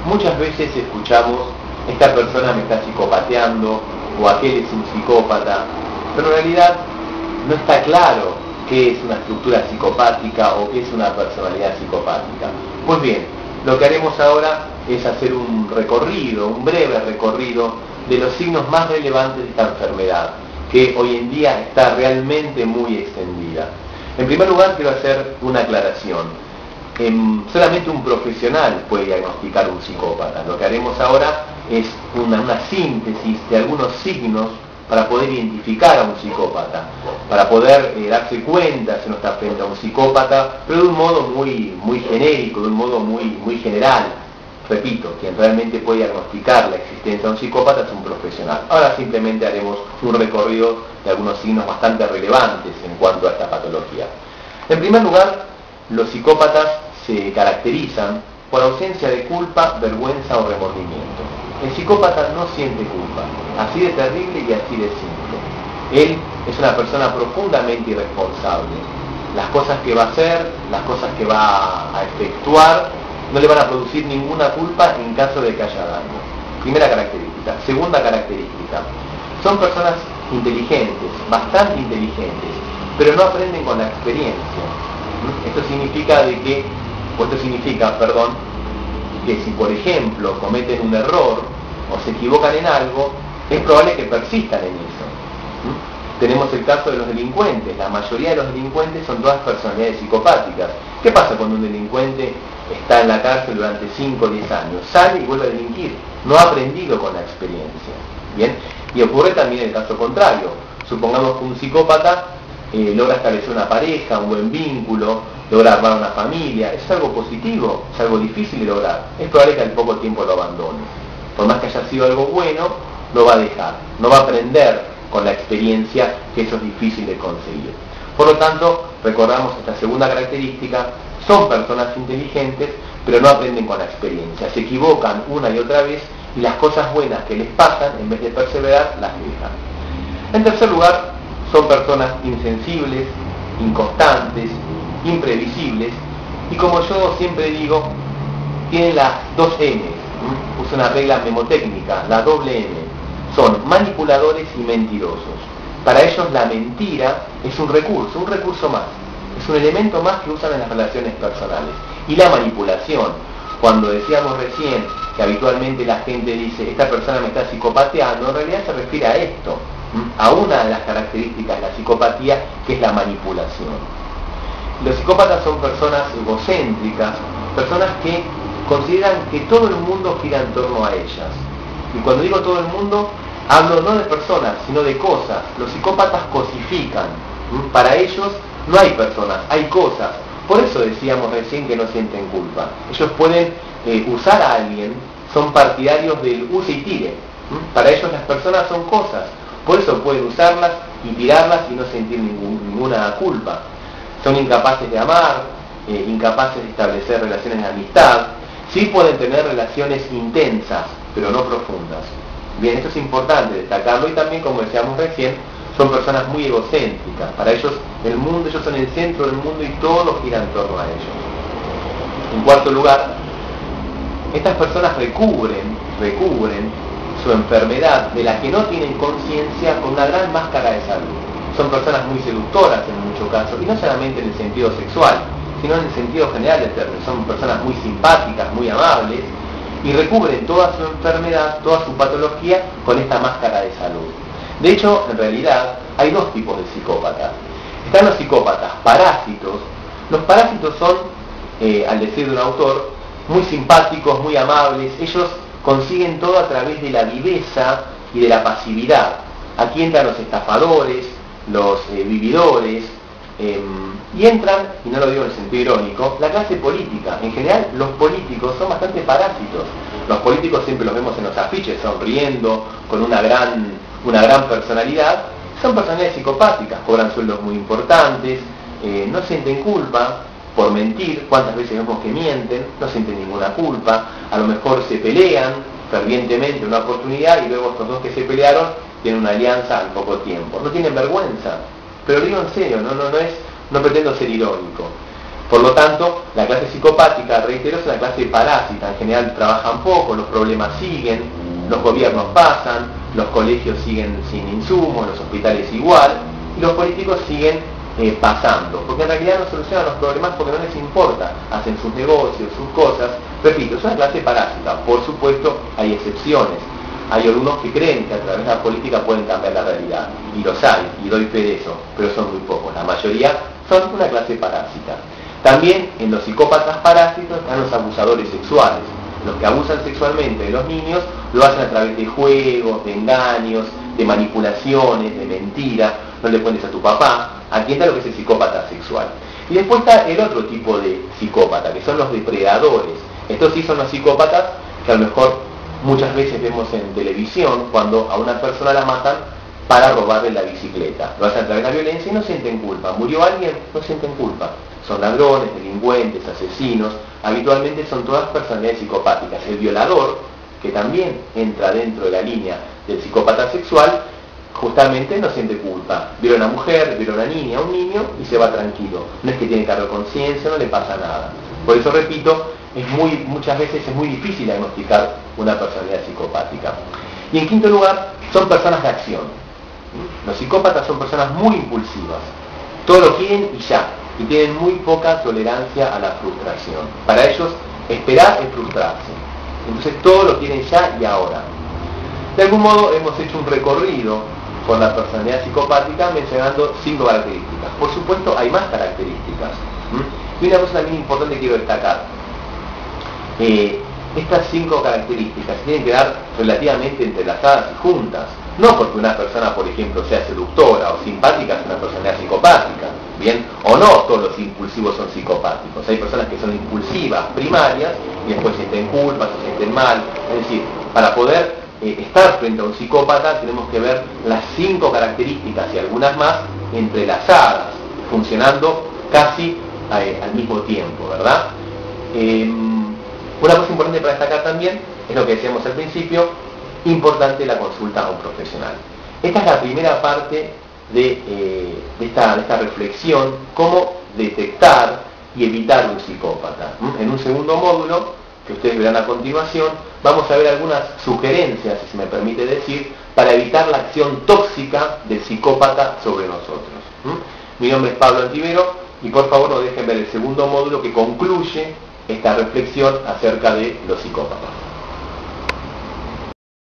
Muchas veces escuchamos, esta persona me está psicopateando, o aquel es un psicópata, pero en realidad no está claro qué es una estructura psicopática o qué es una personalidad psicopática. Pues bien, lo que haremos ahora es hacer un recorrido, un breve recorrido de los signos más relevantes de esta enfermedad, que hoy en día está realmente muy extendida. En primer lugar, quiero hacer una aclaración. Solamente un profesional puede diagnosticar un psicópata. Lo que haremos ahora es una síntesis de algunos signos para poder identificar a un psicópata, para poder darse cuenta si uno está frente a un psicópata, pero de un modo muy genérico, de un modo muy general. Repito, quien realmente puede diagnosticar la existencia de un psicópata es un profesional. Ahora simplemente haremos un recorrido de algunos signos bastante relevantes en cuanto a esta patología. En primer lugar, los psicópatas se caracterizan por ausencia de culpa, vergüenza o remordimiento. El psicópata no siente culpa, así de terrible y así de simple. Él es una persona profundamente irresponsable. Las cosas que va a hacer, las cosas que va a efectuar, no le van a producir ninguna culpa en caso de que haya daño. Primera característica. Segunda característica. Son personas inteligentes, bastante inteligentes, pero no aprenden con la experiencia. Esto significa que si por ejemplo cometen un error o se equivocan en algo, es probable que persistan en eso. Tenemos el caso de los delincuentes. La mayoría de los delincuentes son todas personalidades psicopáticas. ¿Qué pasa cuando un delincuente está en la cárcel durante 5 o 10 años? Sale y vuelve a delinquir. No ha aprendido con la experiencia. ¿Bien? Y ocurre también el caso contrario. Supongamos que un psicópata logra establecer una pareja, un buen vínculo, logra armar una familia. ¿Es algo positivo? ¿Es algo difícil de lograr? Es probable que al poco tiempo lo abandone. Por más que haya sido algo bueno, lo va a dejar. No va a aprender con la experiencia que eso es difícil de conseguir. Por lo tanto, recordamos esta segunda característica: son personas inteligentes, pero no aprenden con la experiencia. Se equivocan una y otra vez y las cosas buenas que les pasan, en vez de perseverar, las dejan. En tercer lugar, son personas insensibles, inconstantes, imprevisibles, y como yo siempre digo, tienen las dos N. Uso una regla memotécnica, la doble N. Son manipuladores y mentirosos. Para ellos la mentira es un recurso más. Es un elemento más que usan en las relaciones personales. Y la manipulación, cuando decíamos recién que habitualmente la gente dice, esta persona me está psicopateando, en realidad se refiere a esto, a una de las características de la psicopatía, que es la manipulación. Los psicópatas son personas egocéntricas, personas que consideran que todo el mundo gira en torno a ellas. Y cuando digo todo el mundo, hablo no de personas, sino de cosas. Los psicópatas cosifican. Para ellos no hay personas, hay cosas. Por eso decíamos recién que no sienten culpa. Ellos pueden usar a alguien, son partidarios del use y tire. Para ellos las personas son cosas. Por eso pueden usarlas y tirarlas y no sentir ninguna culpa. Son incapaces de amar, incapaces de establecer relaciones de amistad. Sí pueden tener relaciones intensas, pero no profundas. Bien, esto es importante destacarlo. Y también, como decíamos recién, son personas muy egocéntricas. Para ellos el mundo, ellos son el centro del mundo y todo gira en torno a ellos. En cuarto lugar, estas personas recubren su enfermedad, de la que no tienen conciencia, con una gran máscara de salud. Son personas muy seductoras en muchos casos, y no solamente en el sentido sexual, sino en el sentido general del término. Son personas muy simpáticas, muy amables, y recubren toda su enfermedad, toda su patología con esta máscara de salud. De hecho, en realidad, hay dos tipos de psicópatas. Están los psicópatas parásitos. Los parásitos son, al decir de un autor, muy simpáticos, muy amables. Ellos consiguen todo a través de la viveza y de la pasividad. Aquí entran los estafadores, los vividores, y entran, y no lo digo en el sentido irónico, la clase política. En general, los políticos son bastante parásitos. Los políticos siempre los vemos en los afiches, sonriendo, con una gran personalidad. Son personalidades psicopáticas, cobran sueldos muy importantes, no sienten culpa por mentir. ¿Cuántas veces vemos que mienten? No sienten ninguna culpa. A lo mejor se pelean fervientemente una oportunidad y luego estos dos que se pelearon tienen una alianza al poco tiempo. No tienen vergüenza. Pero lo digo en serio, no pretendo ser irónico. Por lo tanto, la clase psicopática, reitero, es una clase parásita. En general trabajan poco, los problemas siguen, los gobiernos pasan, los colegios siguen sin insumos, los hospitales igual, y los políticos siguen pasando, porque en realidad no solucionan los problemas porque no les importa, hacen sus negocios, sus cosas. Repito, es una clase parásita. Por supuesto, hay excepciones. Hay algunos que creen que a través de la política pueden cambiar la realidad, y los hay, y doy fe de eso, pero son muy pocos. La mayoría son una clase parásita. También en los psicópatas parásitos están los abusadores sexuales. Los que abusan sexualmente de los niños lo hacen a través de juegos, de engaños, de manipulaciones, de mentiras. No le cuentes a tu papá. Aquí está lo que es el psicópata sexual. Y después está el otro tipo de psicópata, que son los depredadores. Estos sí son los psicópatas que a lo mejor muchas veces vemos en televisión cuando a una persona la matan para robarle la bicicleta. Lo hacen a través de la violencia y no sienten culpa. ¿Murió alguien? No sienten culpa. Son ladrones, delincuentes, asesinos. Habitualmente son todas personalidades psicopáticas. El violador, que también entra dentro de la línea del psicópata sexual, justamente no siente culpa. Viola a una mujer, viola a una niña, a un niño y se va tranquilo. No es que tiene cargo de conciencia, no le pasa nada. Por eso, repito, muchas veces es muy difícil diagnosticar una personalidad psicopática. Y en quinto lugar, son personas de acción. Los psicópatas son personas muy impulsivas. Todo lo quieren y ya. Y tienen muy poca tolerancia a la frustración. Para ellos, esperar es frustrarse. Entonces todo lo quieren ya y ahora. De algún modo hemos hecho un recorrido por la personalidad psicopática mencionando 5 características. Por supuesto hay más características. Y una cosa también importante que quiero destacar. Estas 5 características se tienen que dar relativamente entrelazadas y juntas. No porque una persona, por ejemplo, sea seductora o simpática, es una personalidad psicopática, ¿bien? O no todos los impulsivos son psicopáticos. Hay personas que son impulsivas, primarias, y después sienten culpa, se sienten mal. Es decir, para poder estar frente a un psicópata tenemos que ver las 5 características y algunas más entrelazadas, funcionando casi al mismo tiempo, ¿verdad? Una cosa importante para destacar también es lo que decíamos al principio, importante la consulta a un profesional. Esta es la primera parte de esta reflexión, cómo detectar y evitar un psicópata. En un segundo módulo, que ustedes verán a continuación, vamos a ver algunas sugerencias, si se me permite decir, para evitar la acción tóxica del psicópata sobre nosotros. Mi nombre es Pablo Antivero y por favor no dejen ver el segundo módulo que concluye esta reflexión acerca de los psicópatas.